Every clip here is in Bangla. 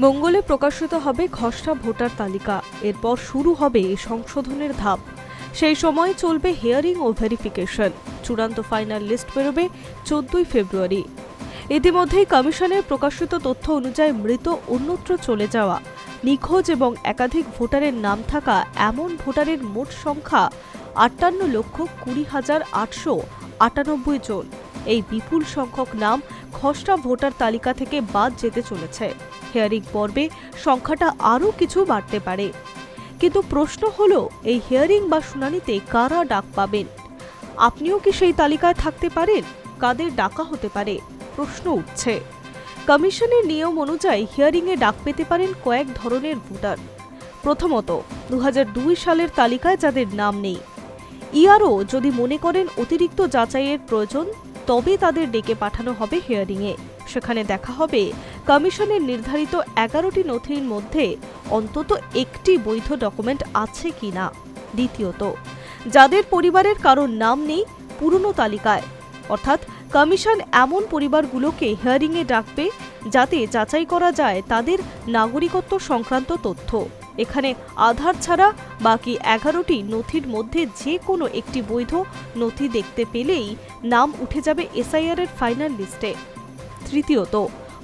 মঙ্গলে প্রকাশিত হবে খসড়া ভোটার তালিকা। এরপর শুরু হবে সংশোধনের ধাপ। সেই সময় চলবে হিয়ারিং ও ভেরিফিকেশন। চূড়ান্ত ফাইনাল লিস্ট বেরোবে 14 ফেব্রুয়ারি। ইতিমধ্যেই কমিশনের প্রকাশিত তথ্য অনুযায়ী মৃত অন্যত্র চলে যাওয়া, নিখোঁজ এবং একাধিক ভোটারের নাম থাকা এমন ভোটারের মোট সংখ্যা 58,20,898 জন। এই বিপুল সংখ্যক নাম খসড়া ভোটার তালিকা থেকে বাদ যেতে চলেছে। হিয়ারিং পর্বে সংখ্যাটা আরও কিছু বাড়তে পারে। কিন্তু প্রশ্ন হলো, এই হিয়ারিং বা শুনানিতে কারা ডাক পাবেন? আপনিও কি সেই তালিকায় থাকতে পারেন? কাদের ডাকা হতে পারে? প্রশ্ন উঠছে। কমিশনের নিয়ম অনুযায়ী হিয়ারিংয়ে ডাক পেতে পারেন কয়েক ধরনের ভোটার। প্রথমত, 2002 সালের তালিকায় যাদের নাম নেই। ইআরও যদি মনে করেন অতিরিক্ত যাচাইয়ের প্রয়োজন, তবে তাদের ডেকে পাঠানো হবে হিয়ারিংয়ে। সেখানে দেখা হবে কমিশনের নির্ধারিত 11টি নথির মধ্যে অন্তত একটি বৈধ ডকুমেন্ট আছে কিনা। দ্বিতীয়ত, যাদের পরিবারের কারোর নাম নেই পুরনো তালিকায়, অর্থাৎ কমিশন এমন পরিবারগুলোকে হিয়ারিংয়ে ডাকবে যাতে যাচাই করা যায় তাদের নাগরিকত্ব সংক্রান্ত তথ্য। এখানে আধার ছাড়া বাকি 11টি নথির মধ্যে যে কোনো একটি বৈধ নথি দেখতে পেলেই নাম উঠে যাবে এসআইআর এর ফাইনাল লিস্টে। তৃতীয়ত,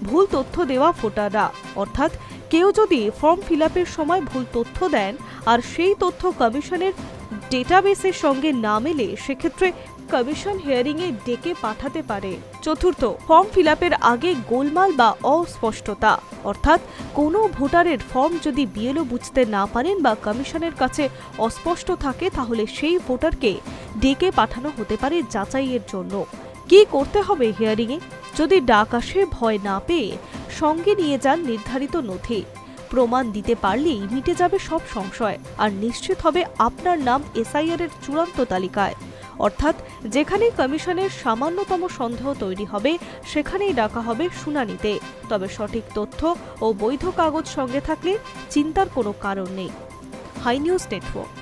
ভুল তথ্য দেওয়া ভোটাররা, অর্থাৎ কেউ যদি ফর্ম ফিল আপের সময় ভুল তথ্য দেন আর সেই তথ্য কমিশনের ডেটাবেসের সঙ্গে না মেলে, সেক্ষেত্রে কমিশন হিয়ারিংয়ে ডেকে পাঠাতে পারে। চতুর্থ, ফর্ম ফিল আপের আগে গোলমাল বা অস্পষ্টতা, অর্থাৎ কোনো ভোটারের ফর্ম যদি বিএলও বুঝতে না পারেন বা কমিশনের কাছে অস্পষ্ট থাকে, তাহলে সেই ভোটারকে ডেকে পাঠানো হতে পারে যাচাইয়ের জন্য। কি করতে হবে হিয়ারিংয়ে? যদি ডাক আসে, ভয় না পেয়ে সঙ্গে নিয়ে যান নির্ধারিত নথি। প্রমাণ দিতে পারলেই মিটে যাবে সব সংশয়, আর নিশ্চিত হবে আপনার নাম এসআইআর এর চূড়ান্ত তালিকায়। অর্থাৎ যেখানে কমিশনের সামান্যতম সন্দেহ তৈরি হবে, সেখানেই ডাকা হবে শুনানিতে। তবে সঠিক তথ্য ও বৈধ কাগজ সঙ্গে থাকলে চিন্তার কোনো কারণ নেই। Hi news network.